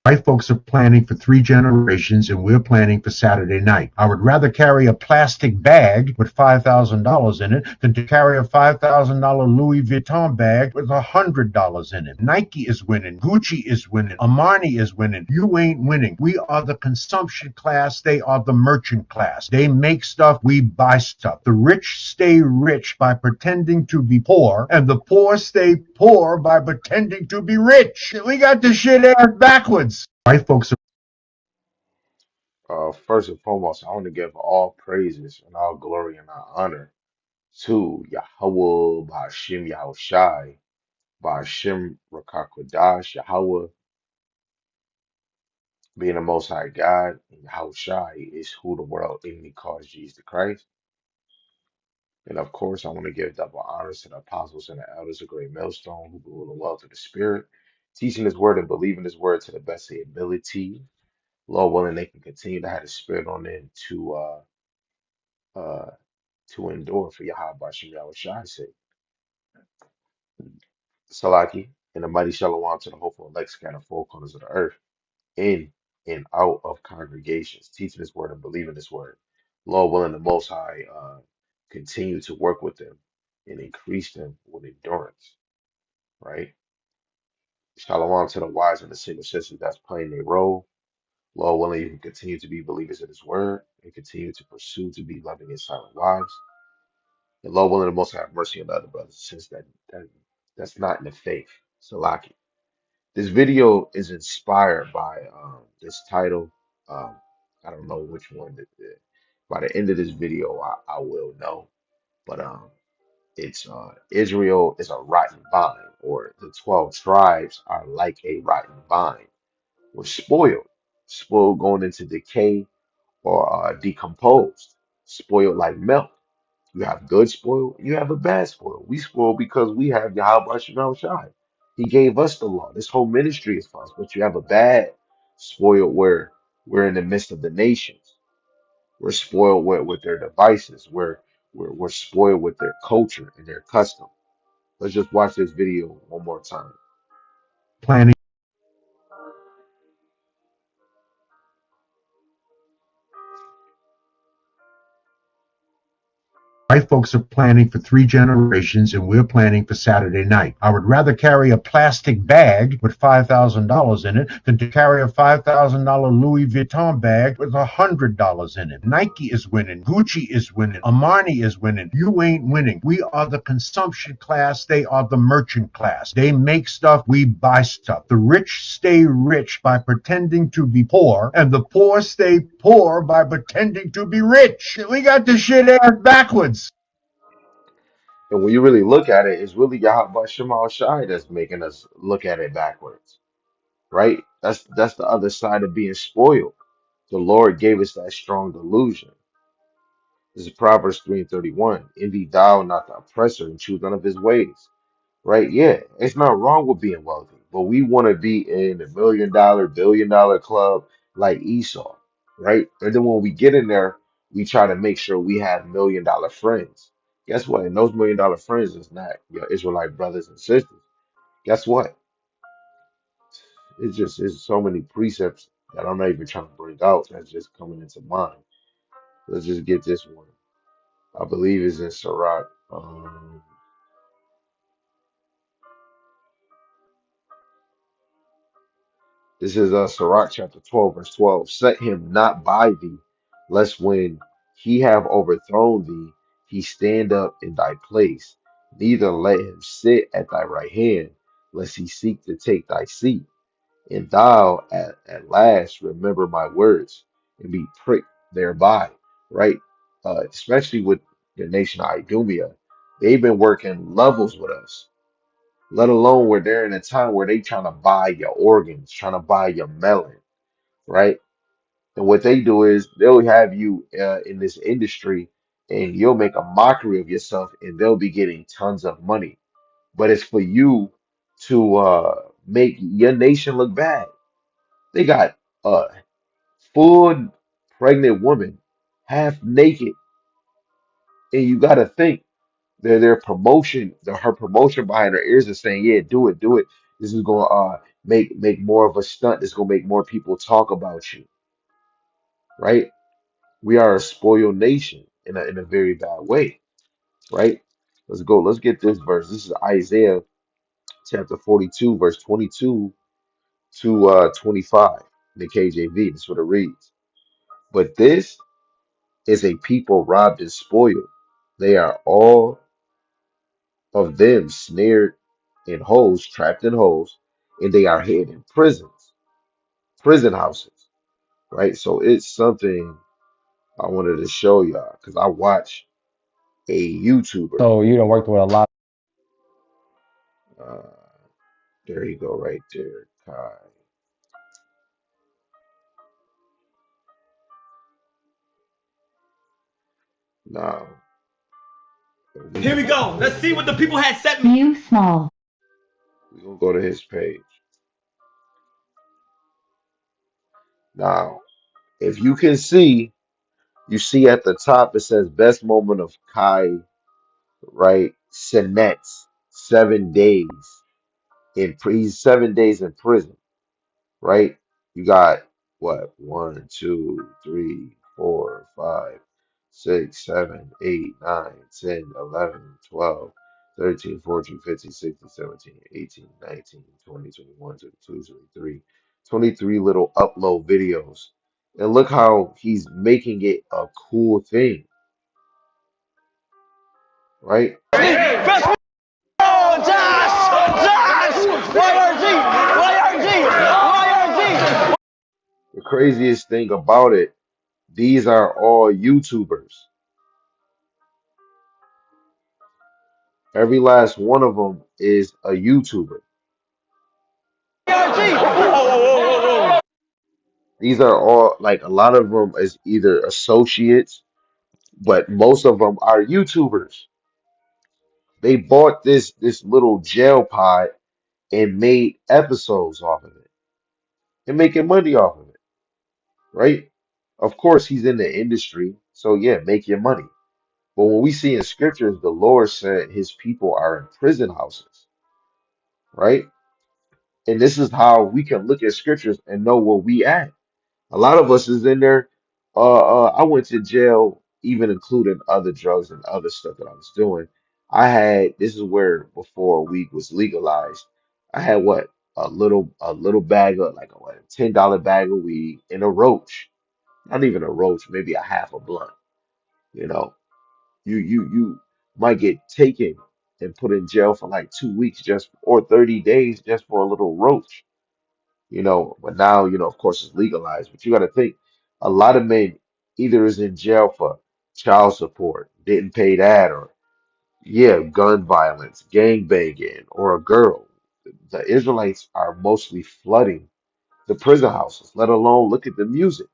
White folks are planning for 3 generations, and we're planning for Saturday night. I would rather carry a plastic bag with $5,000 in it than to carry a $5,000 Louis Vuitton bag with $100 in it. Nike is winning. Gucci is winning. Armani is winning. You ain't winning. We are the consumption class. They are the merchant class. They make stuff. We buy stuff. The rich stay rich by pretending to be poor, and the poor stay poor by pretending to be rich. We got this shit ass backwards. White folks are First and foremost, I want to give all praises and all glory and all honor to Yahweh Ba'ashim Yahushai, Ba'ashim Rakakwadash, Yahweh being the Most High God, and Yahushai is who the world inly calls Jesus the Christ. And of course, I want to give double honors to the apostles and the elders of Great Millstone who rule the wealth of the Spirit, teaching His word and believing His word to the best of their ability. Lord willing, they can continue to have the Spirit on them uh, to endure for Yahweh Bashim Yahushai's sake. Salaki, and a mighty shalom to the hopeful elect scattered four corners of the earth, in and out of congregations, teaching His word and believing His word. Lord willing, the Most High continue to work with them and increase them with endurance, right? Shalom to the wise and the single sisters that's playing their role. Lord willing, you can continue to be believers in His word and continue to pursue to be loving and silent wives. And Lord willing, the Most High have mercy on the other brothers and sisters that's not in the faith. Salaki. This video is inspired by this title. Um, I don't know which one. By the end of this video, I will know. But it's Israel is a rotten vine, or the 12 tribes are like a rotten vine. We're spoiled going into decay or decomposed, spoiled like milk. You have good spoil, you have a bad spoil. We spoil because we have Yahweh Shem Shai. He gave us the law. This whole ministry is for us. But you have a bad spoiled where we're in the midst of the nations. We're spoiled with their devices. We're spoiled with their culture and their custom. Let's just watch this video one more time. planning. White folks are planning for 3 generations, and we're planning for Saturday night. I would rather carry a plastic bag with $5,000 in it than to carry a $5,000 Louis Vuitton bag with $100 in it. Nike is winning. Gucci is winning. Armani is winning. You ain't winning. We are the consumption class. They are the merchant class. They make stuff. We buy stuff. The rich stay rich by pretending to be poor, and the poor stay poor by pretending to be rich. We got this shit ass backwards. And when you really look at it, it's really Yahweh Shema Shai that's making us look at it backwards, right? That's the other side of being spoiled. The Lord gave us that strong delusion. This is Proverbs 3 and 31. Envy thou not the oppressor and choose none of his ways. Right? Yeah, it's not wrong with being wealthy, but we want to be in the $1 million, $1 billion club like Esau, right? And then when we get in there, we try to make sure we have $1 million friends. Guess what? And those $1 million friends is not your Israelite brothers and sisters. Guess what? It's so many precepts that I'm not even trying to bring out that's just coming into mind. Let's just get this one. I believe it's in Sirach. This is Sirach chapter 12, verse 12. Set him not by thee, lest when he have overthrown thee, he stand up in thy place. Neither let him sit at thy right hand, lest he seek to take thy seat. And thou at last remember my words and be pricked thereby. Right? Especially with the nation of Idumea. They've been working levels with us, let alone where they're in a time where they trying to buy your organs, trying to buy your melon, right? And what they do is they'll have you in this industry and you'll make a mockery of yourself and they'll be getting tons of money. But it's for you to make your nation look bad. They got a full pregnant woman, half naked, and you got to think their promotion, her promotion behind her ears is saying, "Yeah, do it, do it. This is going. make more of a stunt that's gonna make more people talk about you, right? We are a spoiled nation in a very bad way, right? Let's go. Let's get this verse. This is Isaiah chapter 42, verse 22 to 25 in the KJV. That's what it reads. But this is a people robbed and spoiled. They are all of them snared in holes, trapped in holes, and they are hid in prisons, prison houses, right? So it's something I wanted to show y'all because I watch a YouTuber. So you done worked with a lot. Uh, there you go, right there, Kai. Now Here we go. Let's see what the people had set. View small. we gonna go to his page. Now, if you can see, you see at the top it says best moment of Kai, right? Sinet's 7 days he's 7 days in prison, right? You got what? 23 little upload videos. And look how he's making it a cool thing, right? First one, Josh! YRG! The craziest thing about it, these are all YouTubers. Every last one of them is a YouTuber. YRG! These are all like a lot of them is either associates, but most of them are YouTubers. They bought this little jail pod and made episodes off of it and making money off of it, right? Of course, he's in the industry, so yeah, make your money. But when we see in scriptures, the Lord said his people are in prison houses, right? And this is how we can look at scriptures and know where we at. A lot of us is in there. I went to jail, even including other drugs and other stuff that I was doing. I had this is where before weed was legalized. I had what a little bag of like a what, $10 bag of weed and a roach. Not even a roach, maybe a half a blunt. You know, you might get taken and put in jail for like 2 weeks just or 30 days just for a little roach, but now, of course, it's legalized. But you got to think a lot of men either is in jail for child support, didn't pay that, or yeah, gun violence, gang banging, or a girl. The Israelites are mostly flooding the prison houses, let alone look at the music,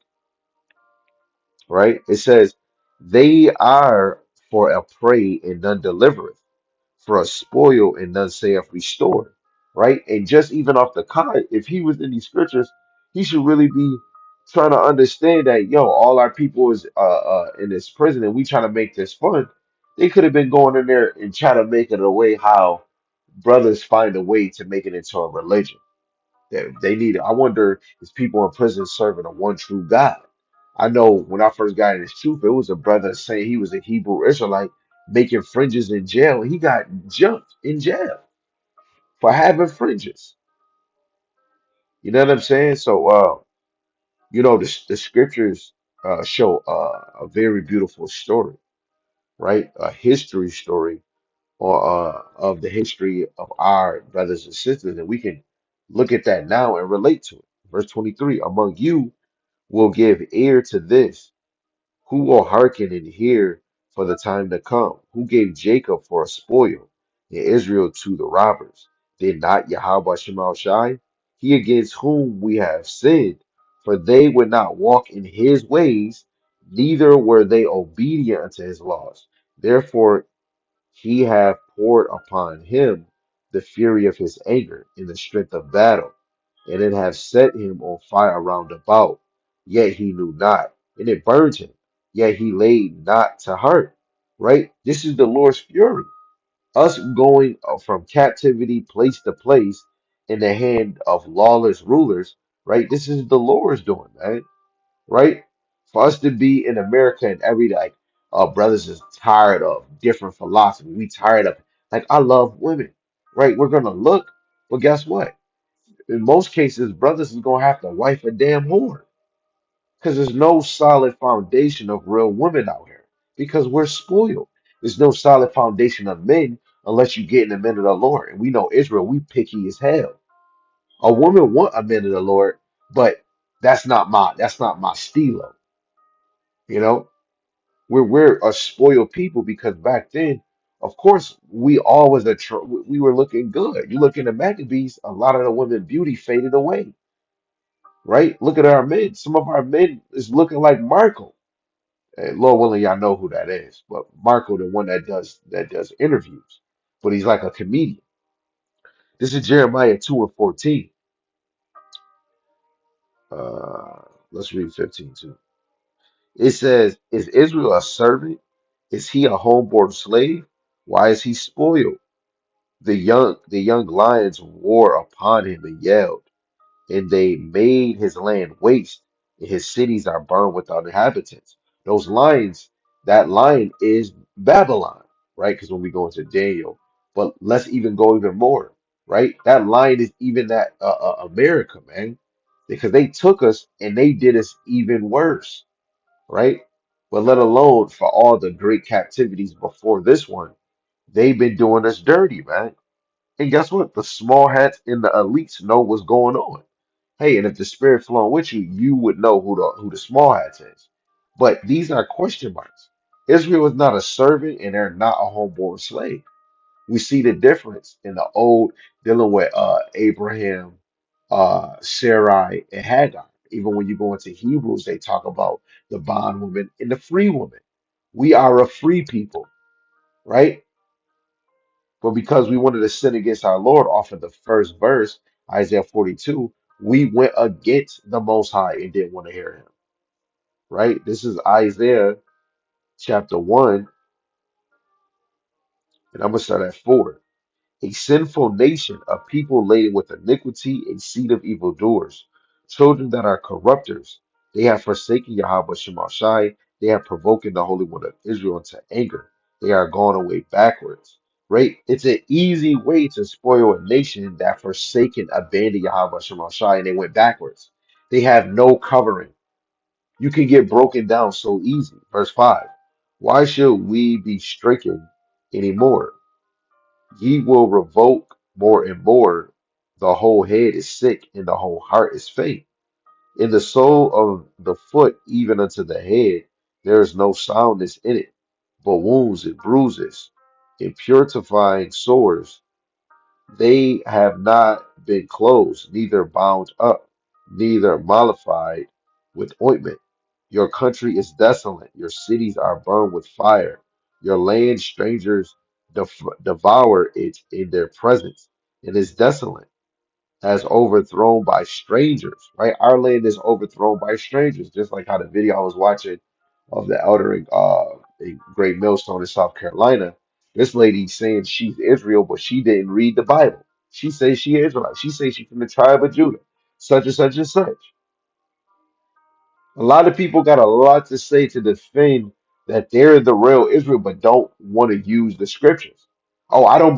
right? It says, they are for a prey and none delivereth, for a spoil and none saith restore, right? And just even off the card, if he was in these scriptures, he should really be trying to understand that, yo, all our people is in this prison and we trying to make this fun. They could have been going in there and trying to make it a way how brothers find a way to make it into a religion. They need it. I wonder is people in prison serving a one true God. I know when I first got in this truth, it was a brother saying he was a Hebrew Israelite making fringes in jail. He got jumped in jail for having fringes. You know what I'm saying? So, the scriptures show a very beautiful story, right? A history story or of the history of our brothers and sisters, and we can look at that now and relate to it. Verse 23, among you will give ear to this. Who will hearken and hear for the time to come? Who gave Jacob for a spoil and Israel to the robbers? Did not Yahweh Shema Shai? He against whom we have sinned, for they would not walk in his ways, neither were they obedient unto his laws. Therefore he hath poured upon him the fury of his anger in the strength of battle, and it hath set him on fire round about, yet he knew not, and it burned him, yet he laid not to heart. Right? This is the Lord's fury. Us going from captivity place to place in the hand of lawless rulers, right? This is the Lord's doing, man, right? For us to be in America and every like brothers is tired of different philosophy. We tired of like I love women, right? We're gonna look, but guess what? In most cases, brothers is gonna have to wife a damn whore because there's no solid foundation of real women out here because we're spoiled. There's no solid foundation of men unless you get in the men of the Lord. And we know Israel, we picky as hell. A woman want a man of the Lord, but that's not my stilo. You know, we're a spoiled people because back then, of course, we always we were looking good. You look in the Maccabees, a lot of the women beauty faded away, right? Look at our men. Some of our men is looking like Marco. And Lord willing, y'all know who that is. But Marco, the one that does interviews, but he's like a comedian. This is Jeremiah 2:14. Uh, let's read 15 too. It says, "Is Israel a servant? Is he a homeborn slave? Why is he spoiled? The young lions war upon him and yelled, and they made his land waste, and his cities are burned without inhabitants." Those lions, that lion is Babylon, right? Because when we go into Daniel, but let's even go even more, right? That lion is even that America, man, because they took us and they did us even worse, right? But let alone for all the great captivities before this one, they've been doing us dirty, man. And guess what? The small hats and the elites know what's going on. Hey, and if the spirit flowing with you, you would know who the small hats is. But these are question marks. Israel is not a servant and they're not a homeborn slave. We see the difference in the old dealing with Abraham, Sarai, and Hagar. Even when you go into Hebrews, they talk about the bondwoman and the free woman. We are a free people, right? But because we wanted to sin against our Lord off of the first verse, Isaiah 42, we went against the Most High and didn't want to hear him, right? This is Isaiah chapter 1, and I'm going to start at 4. A sinful nation, a people laden with iniquity, a seed of evildoers, children that are corrupters. They have forsaken Yahweh Shemashai. They have provoked the Holy One of Israel into anger. They are gone away backwards. Right? It's an easy way to spoil a nation that forsaken, abandoned Yahweh Shemashai, and they went backwards. They have no covering. You can get broken down so easy. Verse 5. Why should we be stricken anymore? Ye will revoke more and more. The whole head is sick, and the whole heart is faint. In the sole of the foot, even unto the head, there is no soundness in it, but wounds and bruises, and purifying sores. They have not been closed, neither bound up, neither mollified with ointment. Your country is desolate, your cities are burned with fire. Your land strangers devour it in their presence. It is desolate, as overthrown by strangers, right? Our land is overthrown by strangers, just like how the video I was watching of the eldering a great millstone in South Carolina. This lady saying she's Israel, but she didn't read the Bible. She says she Israelite. She says she's from the tribe of Judah, such and such and such. A lot of people got a lot to say to defend that they're the real Israel, but don't want to use the scriptures. Oh, I don't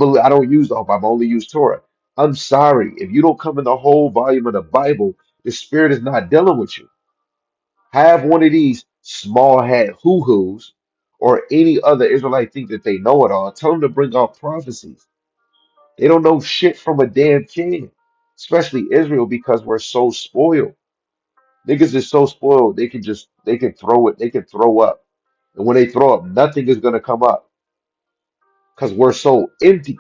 use the Bible, I only use Torah. I'm sorry. If you don't come in the whole volume of the Bible, the Spirit is not dealing with you. Have one of these small hat hoo-hoos or any other Israelite think that they know it all. Tell them to bring out prophecies. They don't know shit from a damn can, especially Israel, because we're so spoiled. Niggas is so spoiled they can throw it, they can throw up. And when they throw up, nothing is gonna come up because we're so empty.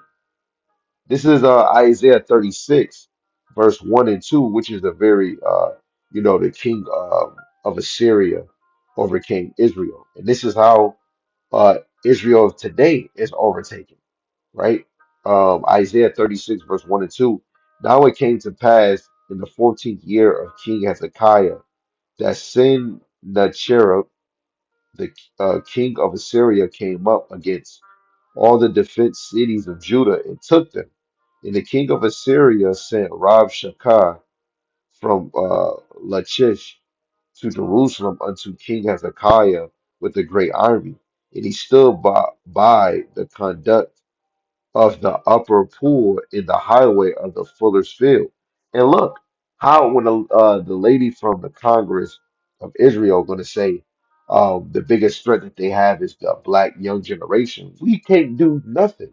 This is Isaiah 36, verse 1 and 2, which is a very the king of Assyria overcame Israel. And this is how Israel of today is overtaken, right? Isaiah 36, verse 1 and 2. Now it came to pass in the 14th year of King Hezekiah that Sennacherib, the king of Assyria, came up against all the defense cities of Judah and took them. And the king of Assyria sent Rabshakeh from Lachish to Jerusalem unto King Hezekiah with a great army. And he stood by the conduct of the upper pool in the highway of the fuller's field. And look, how when the lady from the Congress of Israel going to say the biggest threat that they have is the black young generation. We can't do nothing.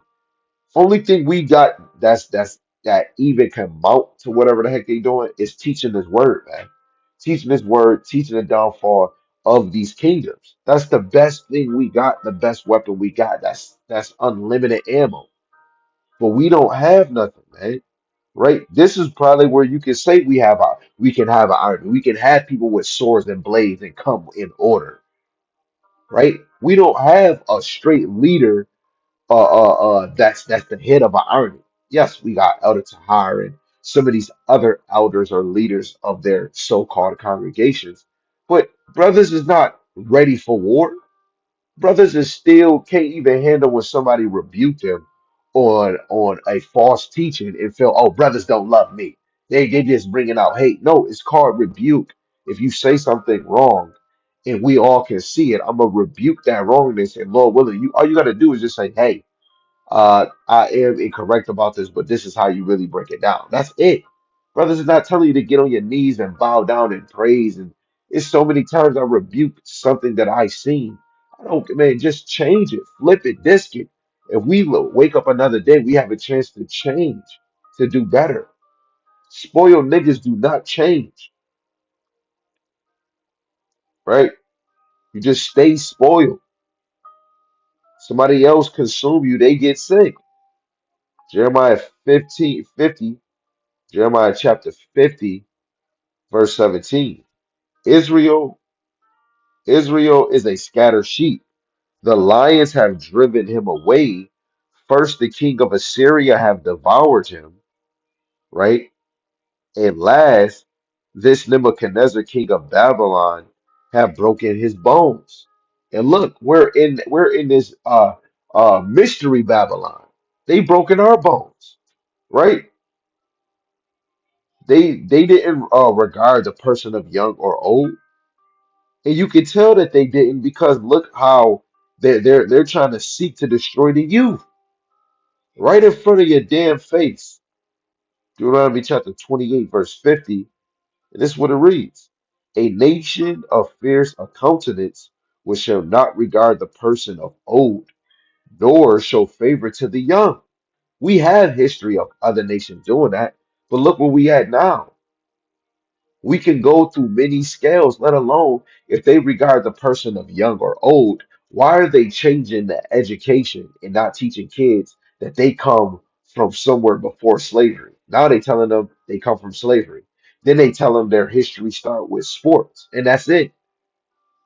Only thing we got that even can mount to whatever the heck they doing is teaching this word, man. Teaching this word, teaching the downfall of these kingdoms. That's the best thing we got, the best weapon we got. That's unlimited ammo. But we don't have nothing, man. Right? This is probably where you can say we can have an army. We can have people with swords and blades and come in order, right? We don't have a straight leader that's the head of an army. Yes, we got Elder Tahar and some of these other elders or leaders of their so-called congregations, but brothers is not ready for war. Brothers is still can't even handle when somebody rebuke them on a false teaching and feel, oh, brothers don't love me. They just bringing out hate. No, it's called rebuke. If you say something wrong and we all can see it, I'm gonna rebuke that wrongness, and Lord willing, you all you gotta do is just say, hey, I am incorrect about this, but this is how you really break it down. That's it. Brothers is not telling you to get on your knees and bow down and praise. And it's so many times I rebuke something that I seen. I don't, man, just change it, flip it, disc it. If we wake up another day, we have a chance to change, to do better. Spoiled niggas do not change, right? You just stay spoiled. Somebody else consume you, they get sick. Jeremiah 15:50, Jeremiah chapter 50 verse 17. Israel, Israel is a scattered sheep. The lions have driven him away. First, the king of Assyria have devoured him, right? And last, this Nebuchadnezzar, king of Babylon, have broken his bones. And look, we're in this mystery Babylon. They broken our bones, right? They didn't regard the person of young or old. And you can tell that they didn't because look how they're trying to seek to destroy the youth right in front of your damn face. Deuteronomy chapter 28, verse 50. And this is what it reads. A nation of fierce a countenance which shall not regard the person of old, nor show favor to the young. We have history of other nations doing that, but look where we at now. We can go through many scales, let alone if they regard the person of young or old. Why are they changing the education and not teaching kids that they come from somewhere before slavery? Now they telling them they come from slavery. Then they tell them their history start with sports, and that's it.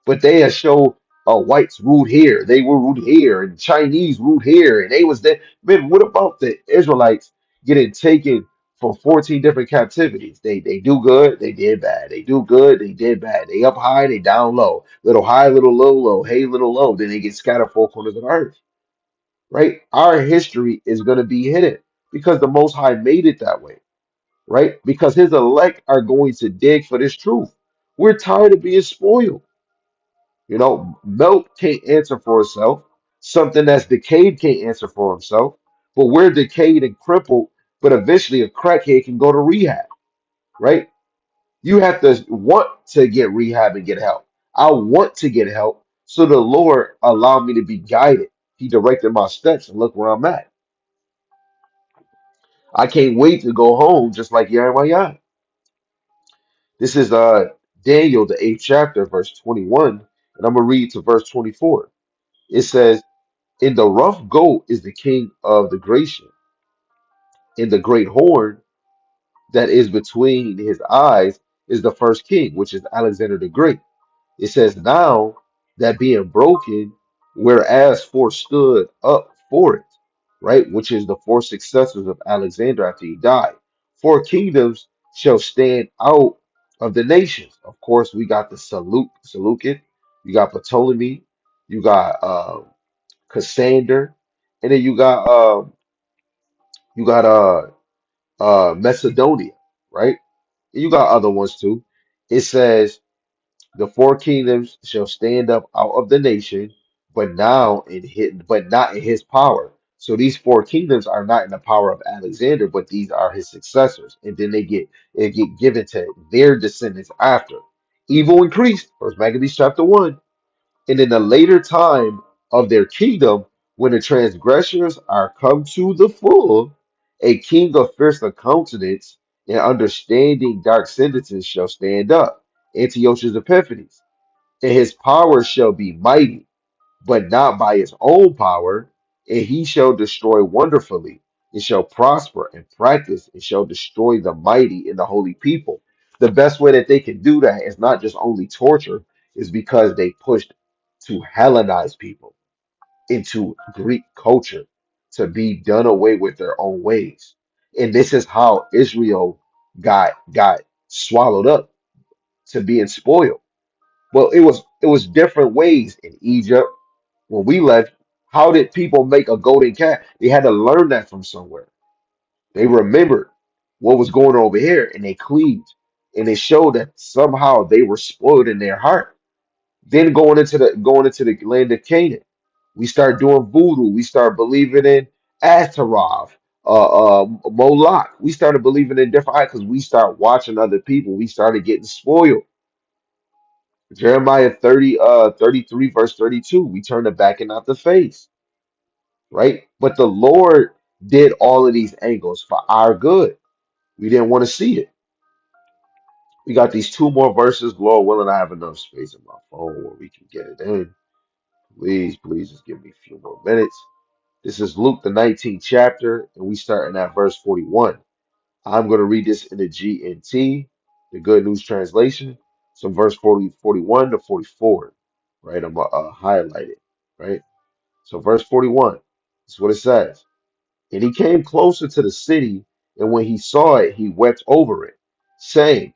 But they have show whites ruled here, they were ruled here, and Chinese ruled here, and they was there. Man, what about the Israelites getting taken from 14 different captivities? They do good, they did bad. They do good, they did bad. They up high, they down low. Little high, little low, low, hey, little low. Then they get scattered four corners of the earth. Right? Our history is going to be hidden because the Most High made it that way. Right? Because His elect are going to dig for this truth. We're tired of being spoiled. Milk can't answer for itself. Something that's decayed can't answer for himself. But we're decayed and crippled, but eventually a crackhead can go to rehab, right? You have to want to get rehab and get help. I want to get help. So the Lord allowed me to be guided. He directed my steps and look where I'm at. I can't wait to go home just like Jeremiah. This is Daniel, the 8th chapter, verse 21. And I'm going to read to verse 24. It says, in the rough goat is the king of the Grecian. In the great horn that is between his eyes is the first king, which is Alexander the Great. It says, now that being broken, whereas four stood up for it, right? Which is the four successors of Alexander after he died. Four kingdoms shall stand out of the nations. Of course, we got the Seleucid, you got Ptolemy, you got Cassander, and then you got Macedonia, right? And you got other ones too. It says the four kingdoms shall stand up out of the nation, but not in his power. So these four kingdoms are not in the power of Alexander, but these are his successors. And then it get given to their descendants after. Evil increased, First Maccabees chapter 1. And in the later time of their kingdom, when the transgressors are come to the full, a king of fiercer countenance and understanding dark sentences shall stand up. Antiochus Epiphanes. And his power shall be mighty, but not by his own power, and he shall destroy wonderfully. It shall prosper and practice, and shall destroy the mighty and the holy people. The best way that they can do that is not just only torture, is because they pushed to Hellenize people into Greek culture to be done away with their own ways. And this is how Israel got swallowed up to being spoiled. Well, it was different ways in Egypt when we left. How did people make a golden calf? They had to learn that from somewhere. They remembered what was going on over here and they cleaved. And it showed that somehow they were spoiled in their heart. Then going into the land of Canaan, we start doing voodoo. We start believing in Ashtaroth, Moloch. We started believing in different because we start watching other people. We started getting spoiled. Jeremiah 33, verse 32. We turned it back and not the face, right? But the Lord did all of these angles for our good. We didn't want to see it. We got these two more verses. Lord willing, I have enough space in my phone where we can get it in. Please, please just give me a few more minutes. This is Luke, the 19th chapter, and we starting at verse 41. I'm going to read this in the GNT, the Good News Translation. So verse 41 to 44, right? I'm going to highlight it, right? So verse 41, that's what it says. And he came closer to the city, and when he saw it, he wept over it, saying,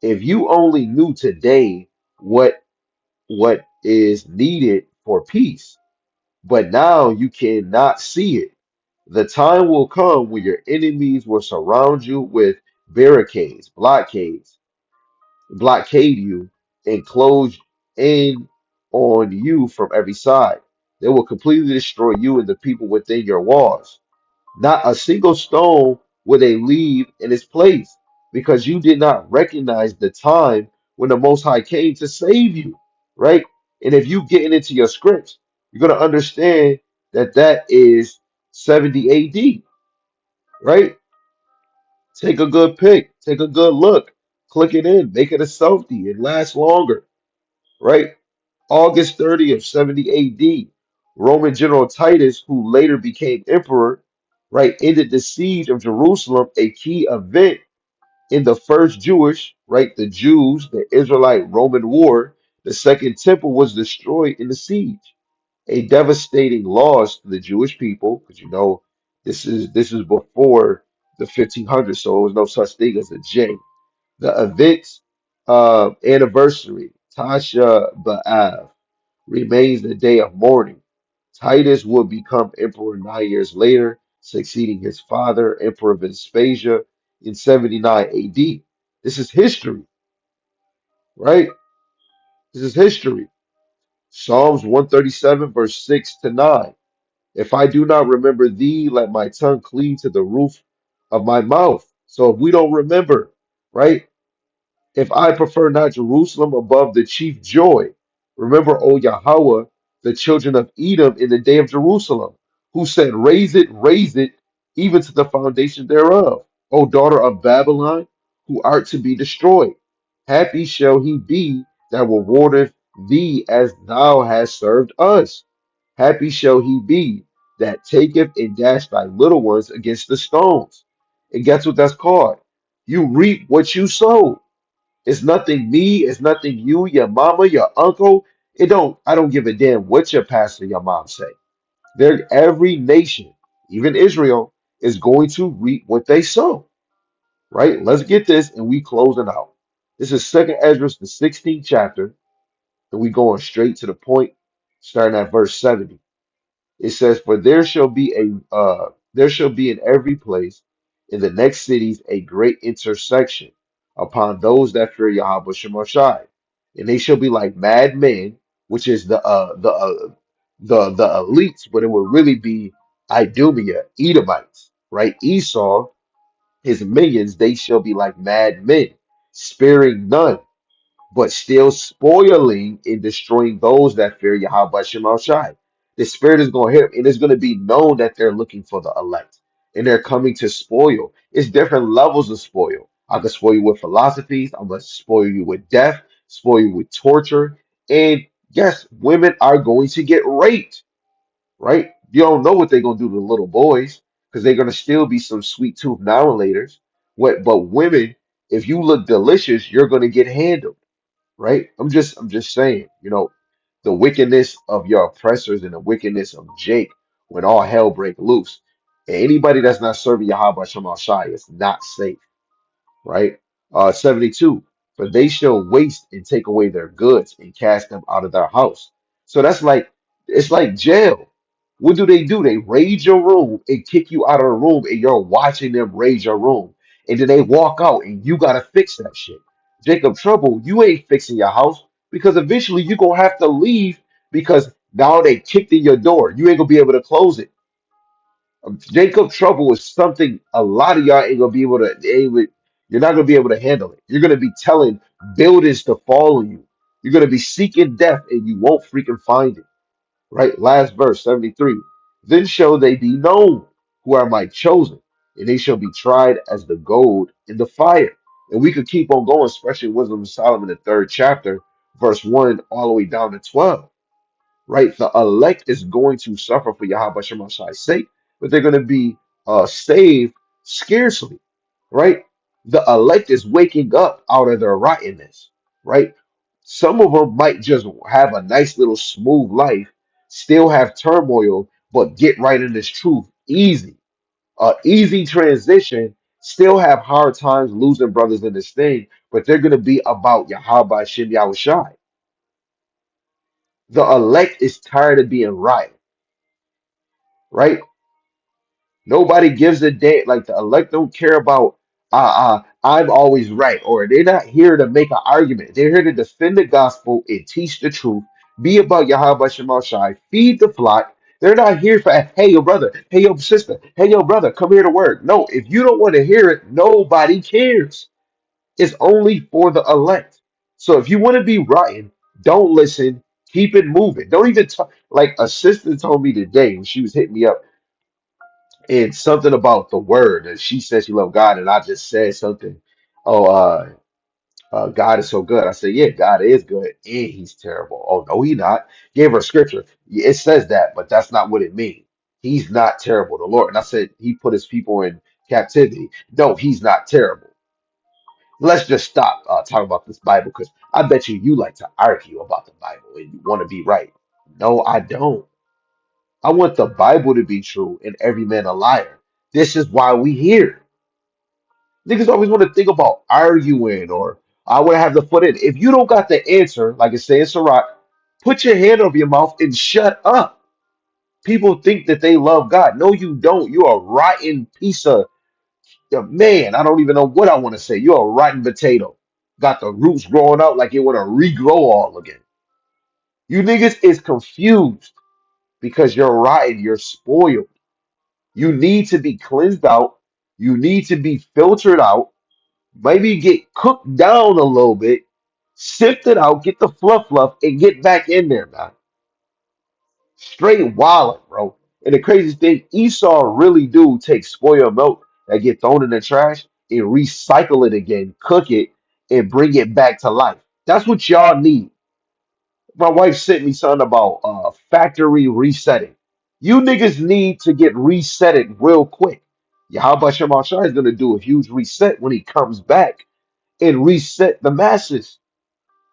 if you only knew today what is needed for peace, but now you cannot see it. The time will come when your enemies will surround you with barricades, blockade you, and close in on you from every side. They will completely destroy you and the people within your walls. Not a single stone will they leave in its place, because you did not recognize the time when the Most High came to save you, right? And if you get into your scripts, you're going to understand that that is 70 AD, right? Take a good pic, take a good look, click it in, make it a selfie, it lasts longer, right? August 30th, 70 AD, Roman General Titus, who later became emperor, right, ended the siege of Jerusalem, a key event in the first Jewish, right, the Jews, the Israelite Roman war. The second temple was destroyed in the siege, a devastating loss to the Jewish people, because this is before the 1500s, so there was no such thing as a J. The event's anniversary, Tasha B'Av, remains the day of mourning. Titus would become emperor 9 years later, succeeding his father, Emperor Vespasian, in 79 AD. This is history, right? This is history. Psalms 137, verse 6 to 9. If I do not remember thee, let my tongue cleave to the roof of my mouth. So if we don't remember, right? If I prefer not Jerusalem above the chief joy, remember, O Yahweh, the children of Edom in the day of Jerusalem, who said, raise it, even to the foundation thereof. O daughter of Babylon, who art to be destroyed. Happy shall he be that rewardeth thee as thou hast served us. Happy shall he be that taketh and dash thy little ones against the stones. And guess what that's called? You reap what you sow. It's nothing me, it's nothing you, your mama, your uncle. I don't give a damn what your pastor, your mom say. Every nation, even Israel, is going to reap what they sow. Right? Let's get this and we closing out. This is Second Ezra, the 16th chapter, and we going straight to the point, starting at verse 70. It says, for there shall be in every place In the next cities a great intersection upon those that fear Yahweh Shemashai. And they shall be like madmen, which is the elites, but it would really be Idumea, Edomites, right? Esau, his minions, they shall be like madmen, sparing none but still spoiling and destroying those that fear Yahweh Shema Shai. The Spirit is going to hit, and it's going to be known that they're looking for the elect, and they're coming to spoil. It's different levels of spoil. I can spoil you with philosophies. I'm going to spoil you with death, spoil you with torture, and yes, women are going to get raped, right? You don't know what they're going to do to the little boys because they're going to still be some sweet tooth now and later. What? But women, if you look delicious, you're going to get handled, right? I'm just saying, the wickedness of your oppressors and the wickedness of Jake when all hell break loose. And anybody that's not serving Yahweh Shema Shai is not safe, right? 72. For they shall waste and take away their goods and cast them out of their house. So it's like jail. What do? They raid your room and kick you out of the room, and you're watching them raid your room. And then they walk out, and you gotta fix that shit. Jacob Trouble, you ain't fixing your house because eventually you're gonna have to leave because now they kicked in your door. You ain't gonna be able to close it. Jacob Trouble is something a lot of y'all ain't gonna be able to. You're not gonna be able to handle it. You're gonna be telling buildings to fall on you. You're gonna be seeking death and you won't freaking find it. Right? Last verse 73. Then shall they be known who are my chosen, and they shall be tried as the gold in the fire. And we could keep on going, especially Wisdom of Solomon, the third chapter, verse 1 all the way down to 12, right? The elect is going to suffer for Yahweh Shem Shai's sake, but they're going to be saved scarcely, right? The elect is waking up out of their rottenness, right? Some of them might just have a nice little smooth life, still have turmoil, but get right in this truth easy. Easy transition, still have hard times losing brothers in this thing, but they're going to be about Yahweh Shem Yahushai. The elect is tired of being right, right? Nobody gives a damn. Like the elect don't care about I'm always right, or they're not here to make an argument. They're here to defend the gospel and teach the truth. Be about Yahweh Shema Shai, feed the flock. They're not here for hey your brother, hey your sister, hey your brother, come here to work. No, if you don't want to hear it, nobody cares. It's only for the elect. So if you want to be rotten, don't listen. Keep it moving. Don't even talk. Like a sister told me today when she was hitting me up and something about the word, and she said she loved God, and I just said something. Oh, God is so good. I said, yeah, God is good, and He's terrible. Oh no, He not. Gave her scripture. Yeah, it says that, but that's not what it means. He's not terrible, the Lord. And I said He put His people in captivity. No, He's not terrible. Let's just stop talking about this Bible because I bet you like to argue about the Bible and you want to be right. No, I don't. I want the Bible to be true and every man a liar. This is why we here. Niggas always want to think about arguing or I want to have the foot in. If you don't got the answer, like it says in Sirach, put your hand over your mouth and shut up. People think that they love God. No, you don't. You're a rotten piece of man. I don't even know what I want to say. You're a rotten potato. Got the roots growing out like you want to regrow all again. You niggas is confused because you're rotten. You're spoiled. You need to be cleansed out. You need to be filtered out. Maybe get cooked down a little bit, sift it out, get the fluff, and get back in there, man. Straight wallet, bro. And the craziest thing, Esau really do take spoiled milk that get thrown in the trash and recycle it again, cook it, and bring it back to life. That's what y'all need. My wife sent me something about factory resetting. You niggas need to get resetted real quick. Yahweh Shema Shai is gonna do a huge reset when he comes back and reset the masses.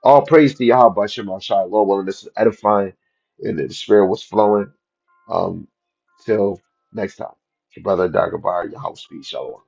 All praise to Yahweh Shema Shai. Lord willing, this is edifying and the spirit was flowing. Till next time. Your brother Dagobah, your house speed. Shalom.